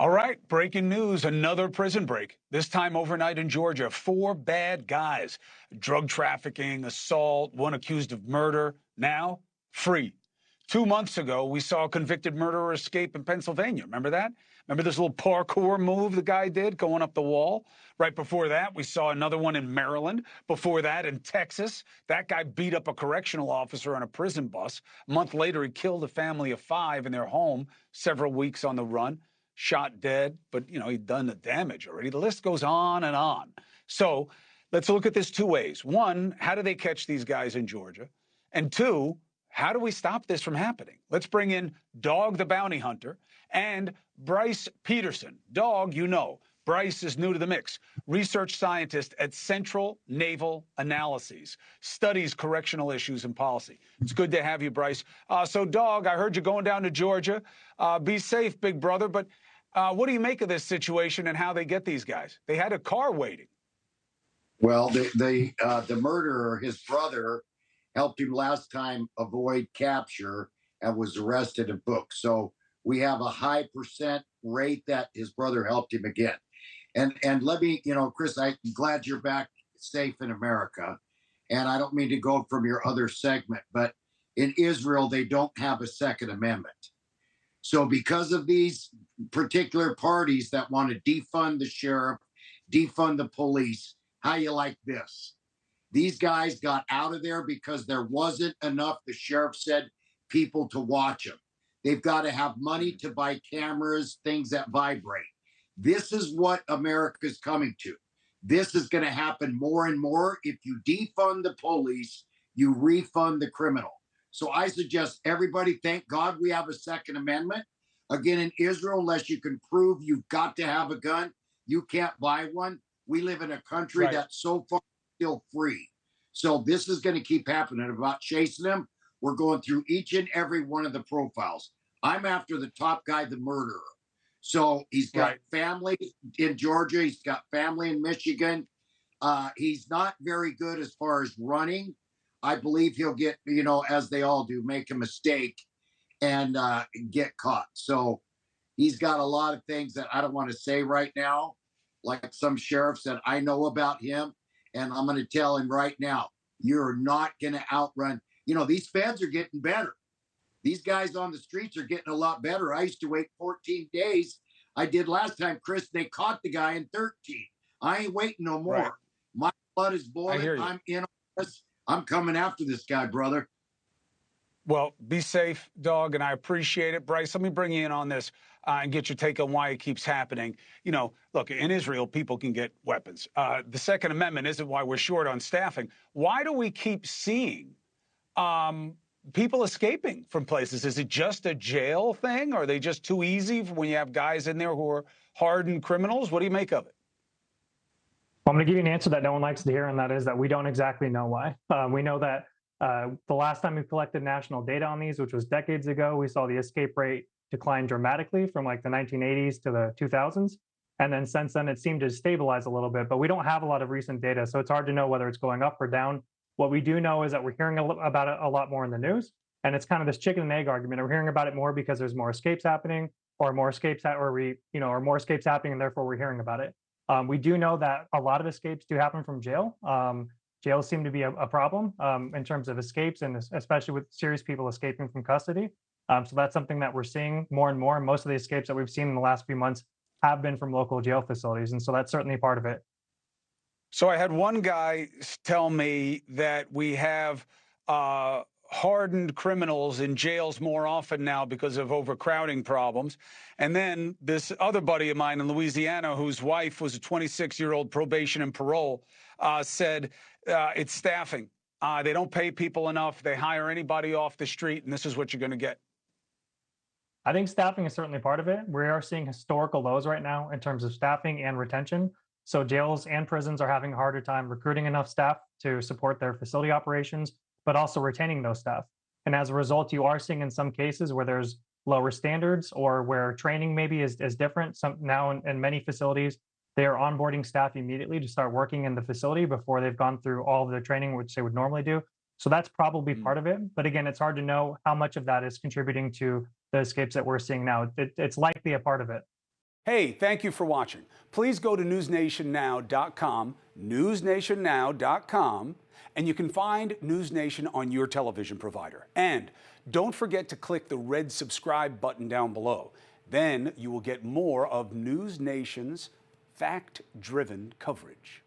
All right, breaking news, another prison break. This time overnight in Georgia. 4 bad guys, drug trafficking, assault, one accused of murder, now free. 2 months ago, we saw a convicted murderer escape in Pennsylvania. Remember that? Remember this little parkour move the guy did going up the wall? Right before that, we saw another one in Maryland. Before that, in Texas, that guy beat up a correctional officer on a prison bus. A month later, he killed a family of 5 in their home, several weeks on the run. Shot dead, but he'd done the damage already. The list goes on and on. So let's look at this 2 ways. One, how do they catch these guys in Georgia? And 2, how do we stop this from happening? Let's bring in Dog the Bounty Hunter and Bryce Peterson. Dog, Bryce is new to the mix. Research scientist at Central Naval Analyses, studies correctional issues and policy. It's good to have you, Bryce. So, Dog, I heard you going down to Georgia. Be safe, big brother. But what do you make of this situation and how they get these guys? They had a car waiting. Well, the murderer, his brother, helped him last time avoid capture and was arrested and booked. So we have a high percent rate that his brother helped him again. And let me, Chris, I'm glad you're back safe in America. And I don't mean to go from your other segment, but in Israel, they don't have a Second Amendment. So because of these particular parties that want to defund the sheriff, defund the police, how you like this? These guys got out of there because there wasn't enough, the sheriff said, people to watch them. They've got to have money to buy cameras, things that vibrate. This is what America's coming to. This is going to happen more and more. If you defund the police, you refund the criminal. So I suggest everybody, thank God we have a Second Amendment. Again, in Israel, unless you can prove you've got to have a gun, you can't buy one. We live in a country that's so far still free. So this is going to keep happening. About chasing them, we're going through each and every one of the profiles. I'm after the top guy, the murderer. So he's got family in Georgia. He's got family in Michigan. He's not very good as far as running. I believe he'll get, as they all do, make a mistake and get caught. So he's got a lot of things that I don't want to say right now, like some sheriffs that I know about him. And I'm going to tell him right now, you're not going to outrun. These feds are getting better. These guys on the streets are getting a lot better. I used to wait 14 days. I did last time, Chris. They caught the guy in 13. I ain't waiting no more. Right. My blood is boiling. I'm in on this. I'm coming after this guy, brother. Well, be safe, Dog, and I appreciate it. Bryce, let me bring you in on this and get your take on why it keeps happening. Look, in Israel, people can get weapons. The Second Amendment isn't why we're short on staffing. Why do we keep seeing people escaping from places? Is it just a jail thing? Are they just too easy when you have guys in there who are hardened criminals? What do you make of it? I'm going to give you an answer that no one likes to hear, and that is that we don't exactly know why. We know that the last time we collected national data on these, which was decades ago, we saw the escape rate decline dramatically from like the 1980s to the 2000s. And then since then, it seemed to stabilize a little bit, but we don't have a lot of recent data. So it's hard to know whether it's going up or down. What we do know is that we're hearing about it a lot more in the news. And it's kind of this chicken and egg argument. We're hearing about it more because there's more escapes happening, or more escapes or more escapes happening, and therefore we're hearing about it. We do know that a lot of escapes do happen from jail. Jails seem to be a problem in terms of escapes, and especially with serious people escaping from custody. So that's something that we're seeing more and more. And most of the escapes that we've seen in the last few months have been from local jail facilities. And so that's certainly part of it. So I had one guy tell me that we have hardened criminals in jails more often now because of overcrowding problems. And then this other buddy of mine in Louisiana, whose wife was a 26-year-old probation and parole, said it's staffing. They don't pay people enough. They hire anybody off the street, and this is what you're going to get. I think staffing is certainly part of it. We are seeing historical lows right now in terms of staffing and retention. So jails and prisons are having a harder time recruiting enough staff to support their facility operations, but also retaining those staff. And as a result, you are seeing in some cases where there's lower standards or where training maybe is different. Now in many facilities, they are onboarding staff immediately to start working in the facility before they've gone through all of their training, which they would normally do. So that's probably part of it. But again, it's hard to know how much of that is contributing to the escapes that we're seeing now. It's likely a part of it. Hey, thank you for watching. Please go to newsnationnow.com, newsnationnow.com, and you can find NewsNation on your television provider. And don't forget to click the red subscribe button down below. Then you will get more of NewsNation's fact-driven coverage.